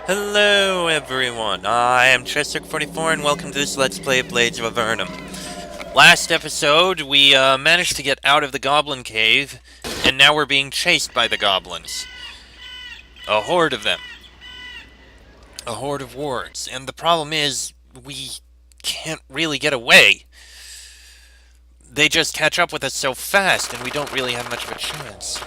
Hello everyone, I am Chester44 and welcome to this Let's Play of Blades of Avenrum. Last episode, we managed to get out of the goblin cave, and now we're being chased by the goblins. A horde of them. A horde of wargs, and the problem is, we can't really get away. They just catch up with us so fast, and we don't really have much of a chance.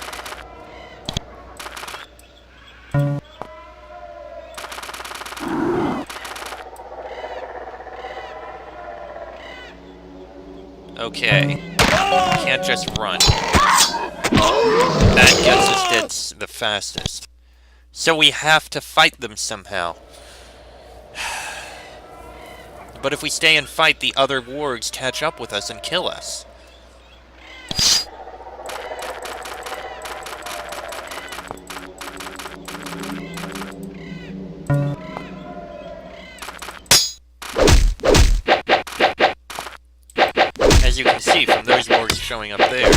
Okay. Can't just run. That gets us dead the fastest. So we have to fight them somehow. But if we stay and fight, the other wargs catch up with us and kill us. As you can see from those wargs showing up there.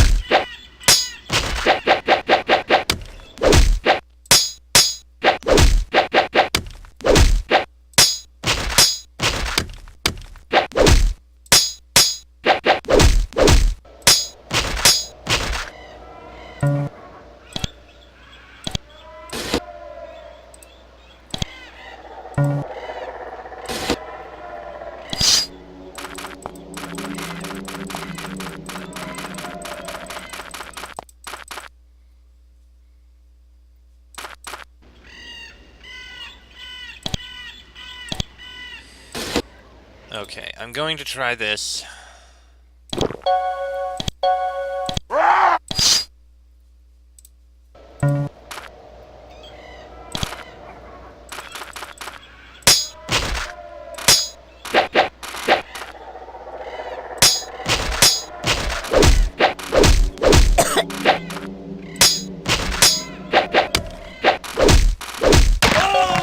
Okay, I'm going to try this.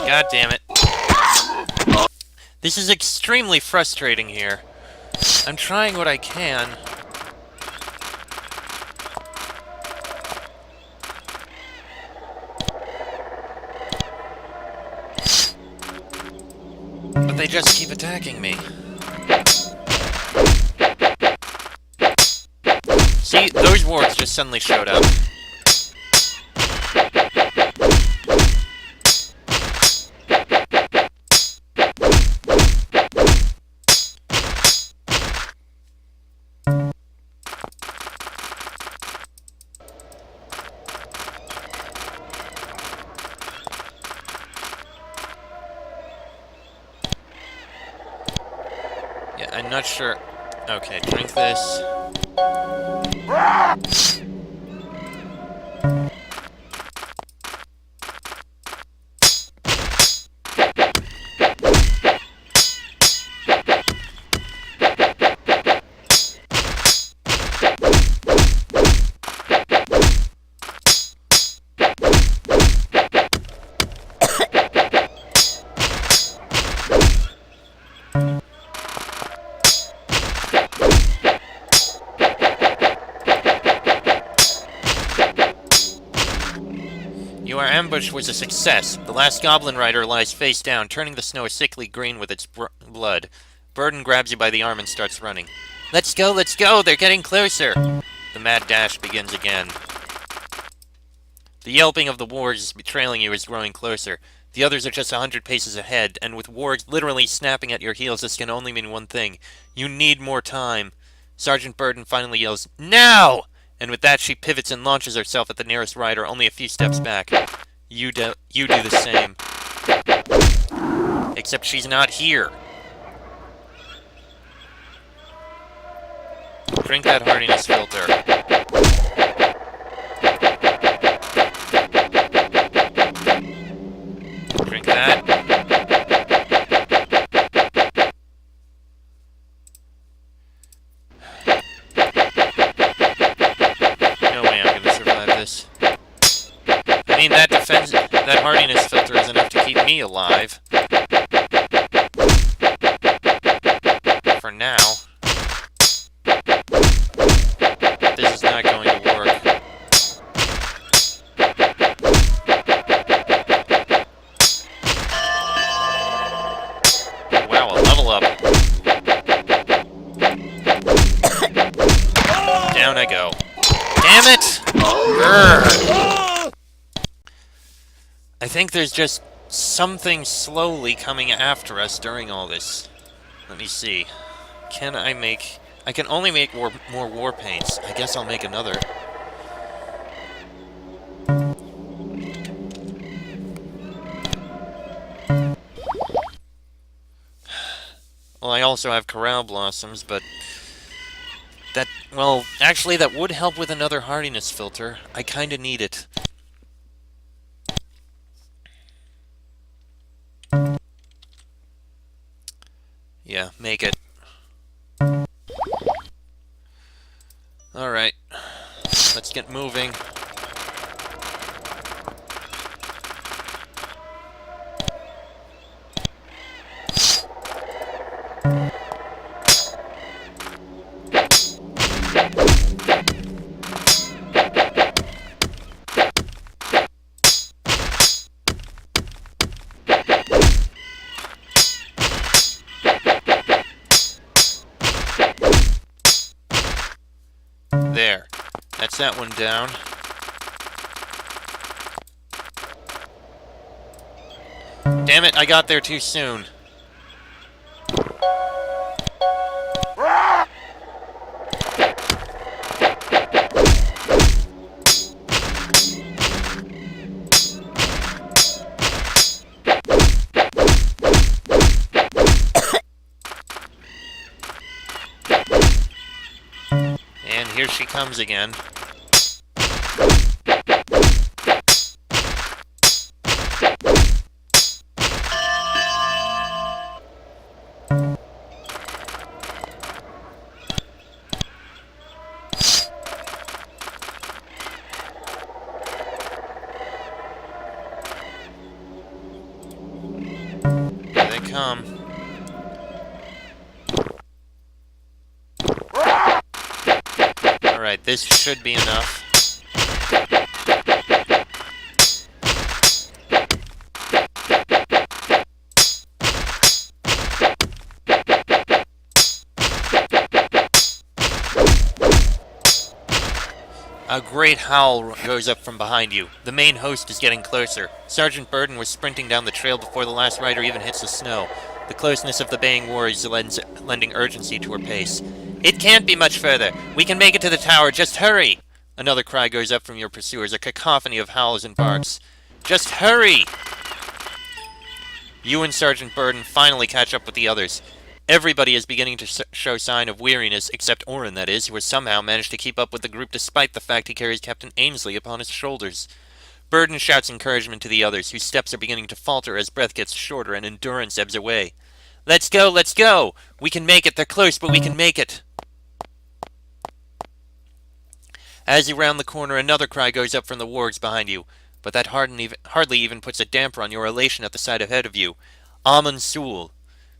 God damn it. This is extremely frustrating here. I'm trying what I can. But they just keep attacking me. See, those wargs just suddenly showed up. Yeah, I'm not sure. Okay, drink this. Your ambush was a success. The last goblin rider lies face down, turning the snow a sickly green with its blood. Burden grabs you by the arm and starts running. Let's go, let's go! They're getting closer! The mad dash begins again. The yelping of the wargs trailing you is growing closer. The others are just 100 paces ahead, and with wargs literally snapping at your heels, this can only mean one thing. You need more time. Sergeant Burden finally yells, "Now!" And with that, she pivots and launches herself at the nearest rider, only a few steps back. You do the same. Except she's not here. Drink that hardiness filter. Drink that. No way I'm gonna survive this. I mean, that hardiness filter is enough to keep me alive. For now. This is not going to work. down I go. Damn it! Urgh. I think there's just something slowly coming after us during all this. Let me see. Can I make... I can only make more war paints. I guess I'll make another. Well, I also have Corral Blossoms, but... that... well, actually, that would help with another hardiness filter. I kinda need it. Yeah, make it. Alright. Let's get moving. There. That's that one down. Damn it, I got there too soon. And here she comes again. Here they come. Alright, this should be enough. A great howl goes up from behind you. The main host is getting closer. Sergeant Burden was sprinting down the trail before the last rider even hits the snow. The closeness of the baying war is lending urgency to her pace. It can't be much further. We can make it to the tower. Just hurry! Another cry goes up from your pursuers, a cacophony of howls and barks. Just hurry! You and Sergeant Burden finally catch up with the others. Everybody is beginning to show sign of weariness, except Orin, that is, who has somehow managed to keep up with the group despite the fact he carries Captain Ainsley upon his shoulders. Burden shouts encouragement to the others, whose steps are beginning to falter as breath gets shorter and endurance ebbs away. Let's go, let's go! We can make it, they're close, but we can make it! As you round the corner, another cry goes up from the wargs behind you, but that hardly even puts a damper on your elation at the sight ahead of you. Amun Sul.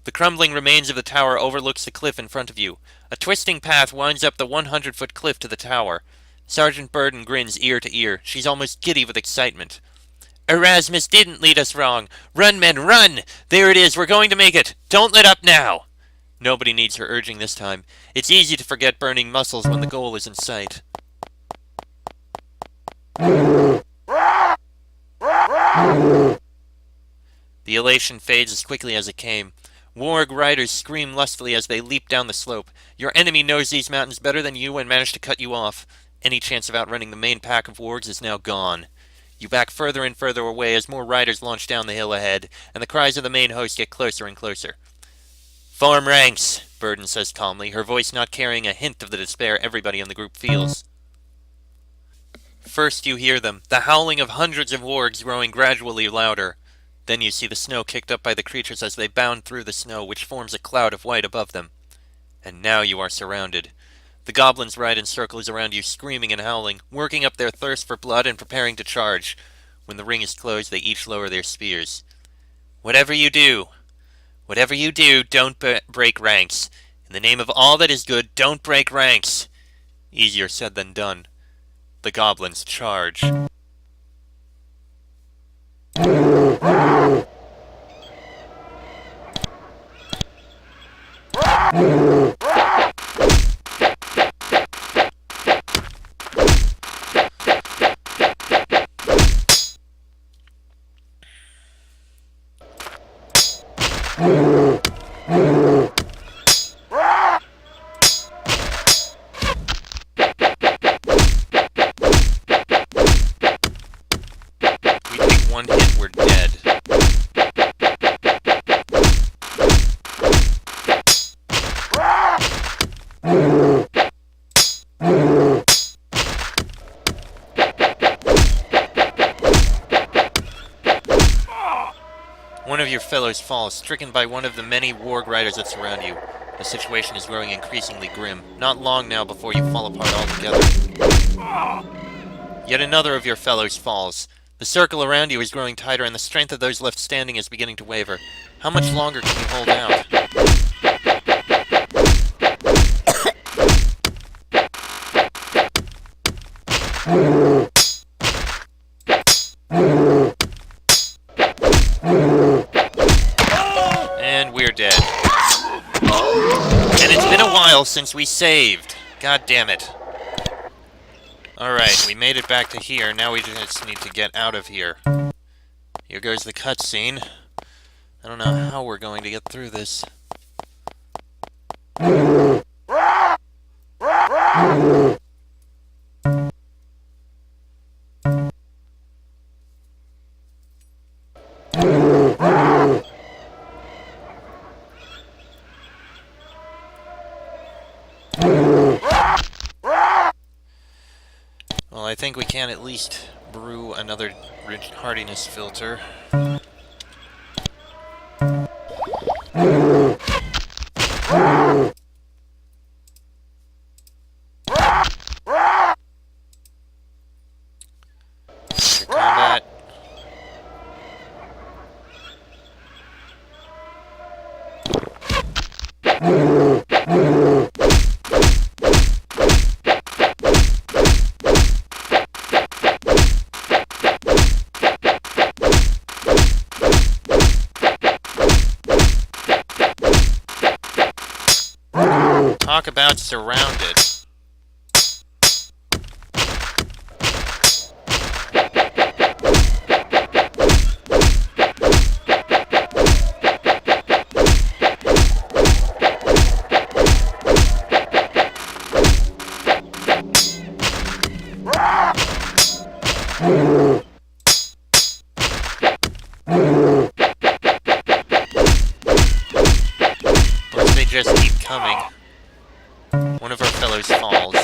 The crumbling remains of the tower overlooks the cliff in front of you. A twisting path winds up the 100-foot cliff to the tower. Sergeant Burden grins ear to ear. She's almost giddy with excitement. Erasmus didn't lead us wrong. Run, men, run! There it is, we're going to make it! Don't let up now! Nobody needs her urging this time. It's easy to forget burning muscles when the goal is in sight. The elation fades as quickly as it came. Warg riders scream lustfully as they leap down the slope. Your enemy knows these mountains better than you and managed to cut you off. Any chance of outrunning the main pack of wargs is now gone. You back further and further away as more riders launch down the hill ahead, and the cries of the main host get closer and closer. Form ranks, Burden says calmly, her voice not carrying a hint of the despair everybody in the group feels. First you hear them, the howling of hundreds of wargs growing gradually louder. Then you see the snow kicked up by the creatures as they bound through the snow, which forms a cloud of white above them. And now you are surrounded. The goblins ride in circles around you, screaming and howling, working up their thirst for blood and preparing to charge. When the ring is closed, they each lower their spears. Whatever you do, don't break ranks. In the name of all that is good, don't break ranks. Easier said than done. The goblins charge. We take one hit, we're dead. One of your fellows falls, stricken by one of the many warg riders that surround you. The situation is growing increasingly grim. Not long now before you fall apart altogether. Yet another of your fellows falls. The circle around you is growing tighter, and the strength of those left standing is beginning to waver. How much longer can you hold out? And we're dead. And it's been a while since we saved. God damn it. Alright, we made it back to here. Now we just need to get out of here. Here goes the cutscene. I don't know how we're going to get through this. Well, I think we can at least brew another hardiness filter. After combat. Talk about surrounded. Or if they just keep coming. One of our fellows falls.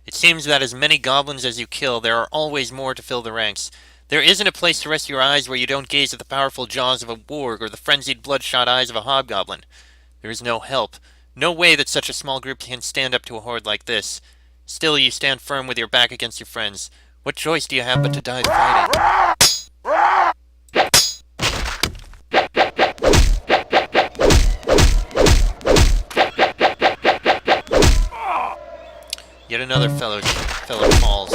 It seems that as many goblins as you kill, there are always more to fill the ranks. There isn't a place to rest your eyes where you don't gaze at the powerful jaws of a warg or the frenzied bloodshot eyes of a hobgoblin. There is no help. No way that such a small group can stand up to a horde like this. Still, you stand firm with your back against your friends. What choice do you have but to die fighting? Yet another fellow falls.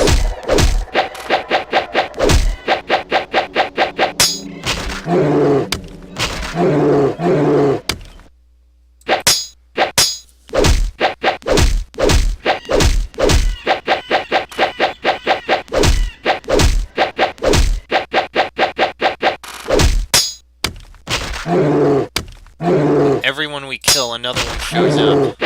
Everyone we kill, another one shows up.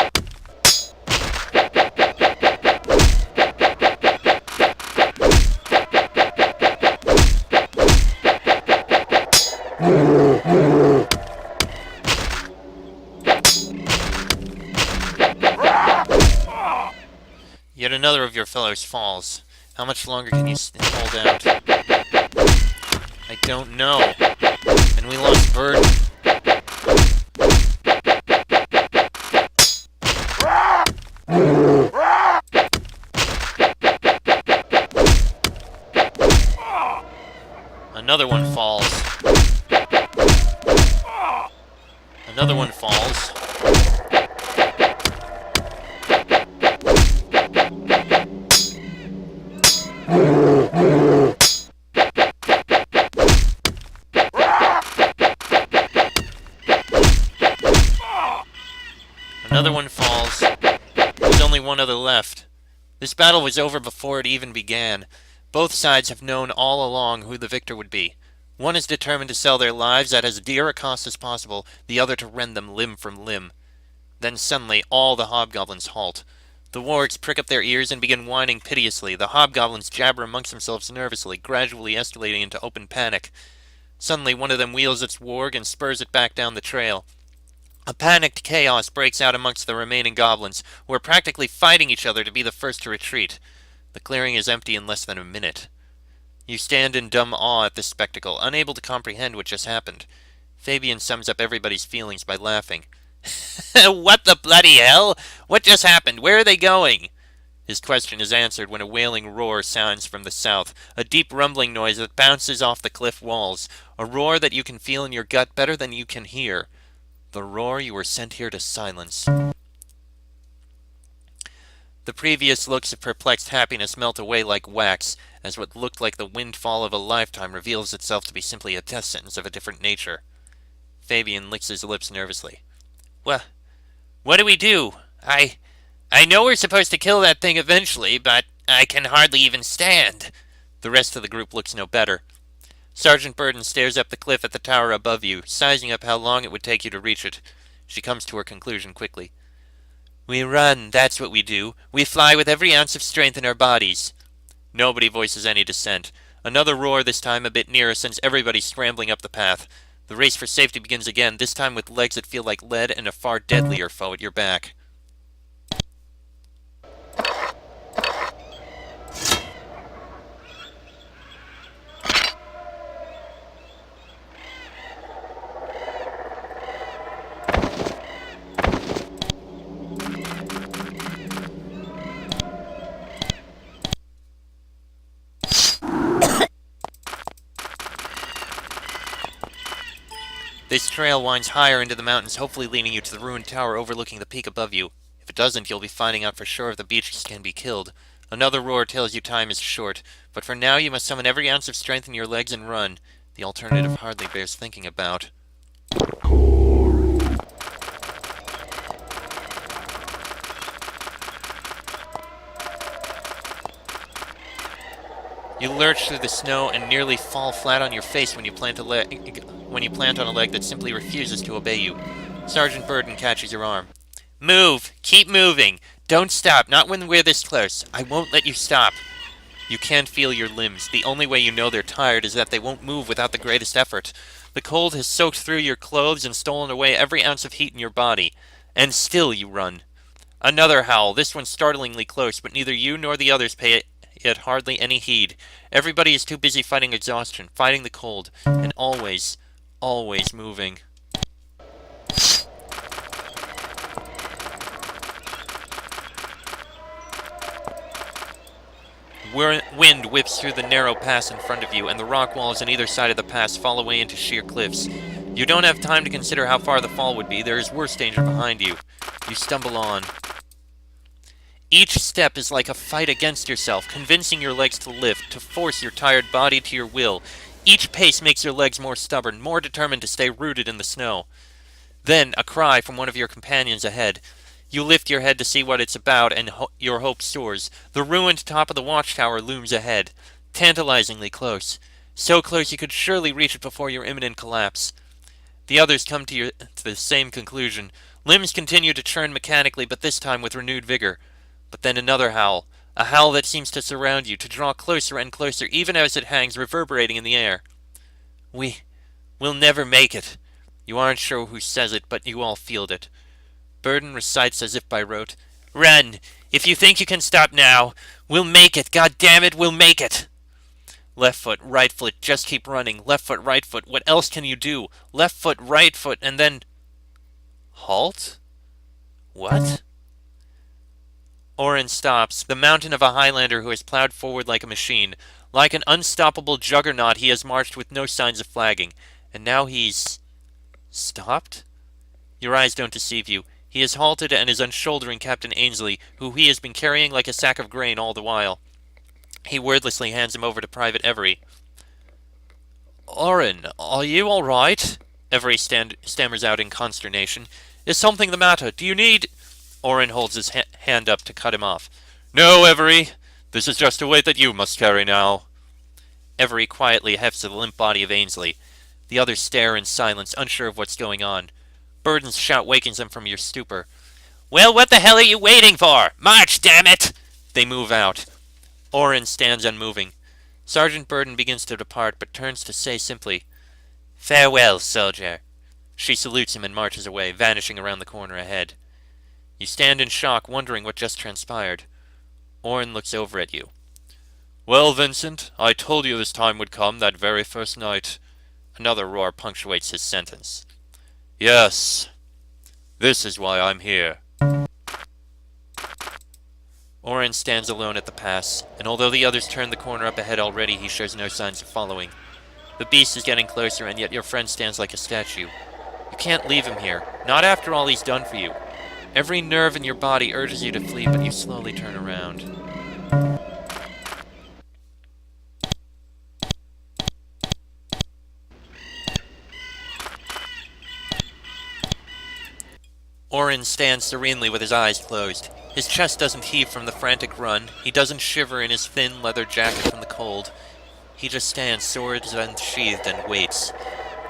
Yet another of your fellows falls. How much longer can you hold out? I don't know. And we lost Bird. Another one falls. Another one falls. Another one falls. There's only one other left. This battle was over before it even began. Both sides have known all along who the victor would be. One is determined to sell their lives at as dear a cost as possible, the other to rend them limb from limb. Then suddenly all the hobgoblins halt. The wargs prick up their ears and begin whining piteously. The hobgoblins jabber amongst themselves nervously, gradually escalating into open panic. Suddenly one of them wheels its warg and spurs it back down the trail. A panicked chaos breaks out amongst the remaining goblins, who are practically fighting each other to be the first to retreat. The clearing is empty in less than a minute. You stand in dumb awe at this spectacle, unable to comprehend what just happened. Fabian sums up everybody's feelings by laughing. What the bloody hell? What just happened? Where are they going? His question is answered when a wailing roar sounds from the south, a deep rumbling noise that bounces off the cliff walls, a roar that you can feel in your gut better than you can hear. The roar you were sent here to silence. The previous looks of perplexed happiness melt away like wax, as what looked like the windfall of a lifetime reveals itself to be simply a death sentence of a different nature. Fabian licks his lips nervously. What do we do? I know we're supposed to kill that thing eventually, but I can hardly even stand. The rest of the group looks no better. Sergeant Burden stares up the cliff at the tower above you, sizing up how long it would take you to reach it. She comes to her conclusion quickly. We run, that's what we do. We fly with every ounce of strength in our bodies. Nobody voices any dissent. Another roar, this time a bit nearer, sends everybody scrambling up the path. The race for safety begins again, this time with legs that feel like lead and a far deadlier foe at your back. This trail winds higher into the mountains, hopefully leading you to the ruined tower overlooking the peak above you. If it doesn't, you'll be finding out for sure if the beasts can be killed. Another roar tells you time is short, but for now you must summon every ounce of strength in your legs and run. The alternative hardly bears thinking about. You lurch through the snow and nearly fall flat on your face when you plant on a leg that simply refuses to obey you. Sergeant Burden catches your arm. Move! Keep moving! Don't stop, not when we're this close. I won't let you stop. You can't feel your limbs. The only way you know they're tired is that they won't move without the greatest effort. The cold has soaked through your clothes and stolen away every ounce of heat in your body. And still you run. Another howl, this one startlingly close, but neither you nor the others pay it hardly any heed. Everybody is too busy fighting exhaustion, fighting the cold, and always, always moving. Wind whips through the narrow pass in front of you, and the rock walls on either side of the pass fall away into sheer cliffs. You don't have time to consider how far the fall would be. There is worse danger behind you. You stumble on. Each step is like a fight against yourself, convincing your legs to lift, to force your tired body to your will. Each pace makes your legs more stubborn, more determined to stay rooted in the snow. Then, a cry from one of your companions ahead. You lift your head to see what it's about, and your hope soars. The ruined top of the watchtower looms ahead, tantalizingly close. So close you could surely reach it before your imminent collapse. The others come to the same conclusion. Limbs continue to churn mechanically, but this time with renewed vigor. But then another howl, a howl that seems to surround you, to draw closer and closer, even as it hangs reverberating in the air. We'll never make it. You aren't sure who says it, but you all feel it. Burden recites as if by rote, Run! If you think you can stop now, we'll make it, God damn it, we'll make it! Left foot, right foot, just keep running. Left foot, right foot, what else can you do? Left foot, right foot, and then... Halt? What? Orin stops, the mountain of a Highlander who has plowed forward like a machine. Like an unstoppable juggernaut, he has marched with no signs of flagging. And now he's... stopped? Your eyes don't deceive you. He has halted and is unshouldering Captain Ainsley, who he has been carrying like a sack of grain all the while. He wordlessly hands him over to Private Every. Orin, are you all right? Every stammers out in consternation. Is something the matter? Do you need... Orin holds his hand up to cut him off. No, Every. This is just a weight that you must carry now. Every quietly hefts the limp body of Ainsley. The others stare in silence, unsure of what's going on. Burden's shout wakens them from your stupor. Well, what the hell are you waiting for? March, damn it! They move out. Orin stands unmoving. Sergeant Burden begins to depart, but turns to say simply, Farewell, soldier. She salutes him and marches away, vanishing around the corner ahead. You stand in shock, wondering what just transpired. Orin looks over at you. Well, Vincent, I told you this time would come that very first night. Another roar punctuates his sentence. Yes, this is why I'm here. Orin stands alone at the pass, and although the others turn the corner up ahead already, he shows no signs of following. The beast is getting closer, and yet your friend stands like a statue. You can't leave him here, not after all he's done for you. Every nerve in your body urges you to flee, but you slowly turn around. Orin stands serenely with his eyes closed. His chest doesn't heave from the frantic run. He doesn't shiver in his thin leather jacket from the cold. He just stands, swords unsheathed, and waits.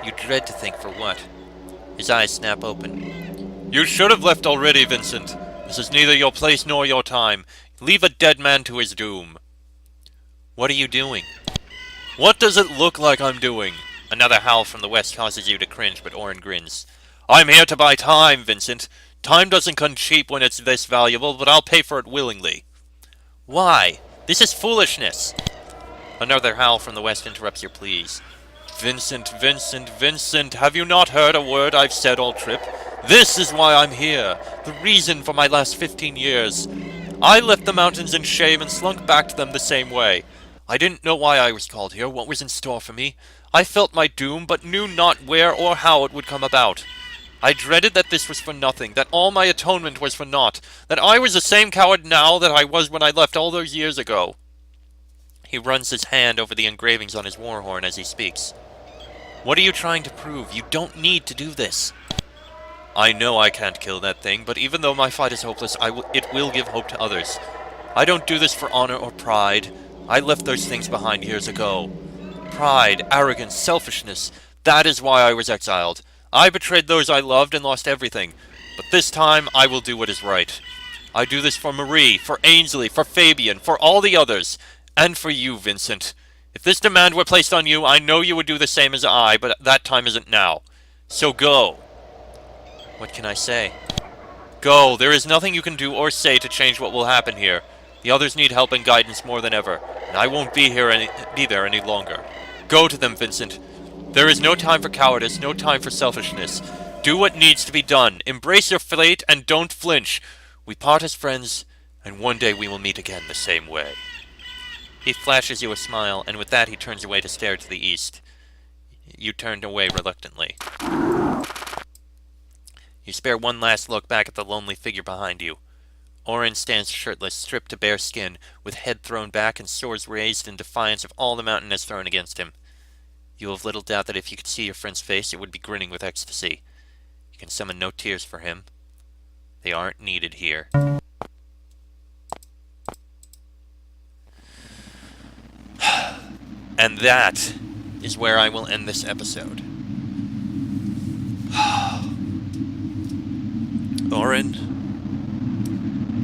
You dread to think for what. His eyes snap open. You should have left already, Vincent. This is neither your place nor your time. Leave a dead man to his doom. What are you doing? What does it look like I'm doing? Another howl from the west causes you to cringe, but Orin grins. I'm here to buy time, Vincent. Time doesn't come cheap when it's this valuable, but I'll pay for it willingly. Why? This is foolishness. Another howl from the west interrupts your pleas. Vincent, Vincent, Vincent, have you not heard a word I've said all trip? This is why I'm here, the reason for my last 15 years. I left the mountains in shame and slunk back to them the same way. I didn't know why I was called here, what was in store for me. I felt my doom, but knew not where or how it would come about. I dreaded that this was for nothing, that all my atonement was for naught, that I was the same coward now that I was when I left all those years ago. He runs his hand over the engravings on his war horn as he speaks. What are you trying to prove? You don't need to do this. I know I can't kill that thing, but even though my fight is hopeless, it will give hope to others. I don't do this for honor or pride. I left those things behind years ago. Pride, arrogance, selfishness, that is why I was exiled. I betrayed those I loved and lost everything. But this time, I will do what is right. I do this for Marie, for Ainsley, for Fabian, for all the others, and for you, Vincent. If this demand were placed on you, I know you would do the same as I, but that time isn't now. So go. What can I say? Go. There is nothing you can do or say to change what will happen here. The others need help and guidance more than ever, and I won't be there any longer. Go to them, Vincent. There is no time for cowardice, no time for selfishness. Do what needs to be done. Embrace your fate and don't flinch. We part as friends, and one day we will meet again the same way. He flashes you a smile, and with that he turns away to stare to the east. You turned away reluctantly. You spare one last look back at the lonely figure behind you. Orin stands shirtless, stripped to bare skin, with head thrown back and swords raised in defiance of all the mountain has thrown against him. You have little doubt that if you could see your friend's face, it would be grinning with ecstasy. You can summon no tears for him. They aren't needed here. And that is where I will end this episode. Orin,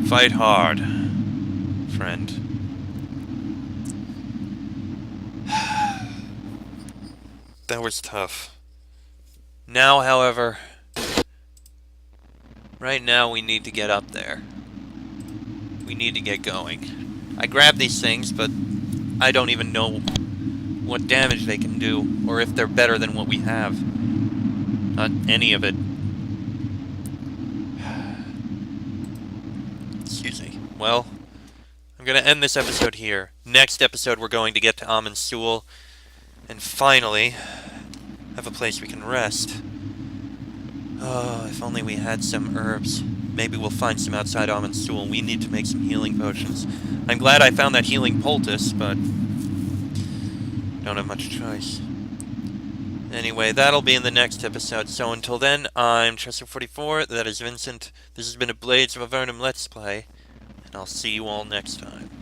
fight hard, friend. That was tough. Now, however, right now we need to get up there. We need to get going. I grabbed these things, but I don't even know what damage they can do, or if they're better than what we have. Not any of it. Excuse me. Well, I'm going to end this episode here. Next episode we're going to get to Amun Sul, and finally have a place we can rest. Oh, if only we had some herbs. Maybe we'll find some outside Amun Sul. We need to make some healing potions. I'm glad I found that healing poultice, but don't have much choice. Anyway, that'll be in the next episode. So until then, I'm Chester44. That is Vincent. This has been a Blades of Avenrum Let's Play. and I'll see you all next time.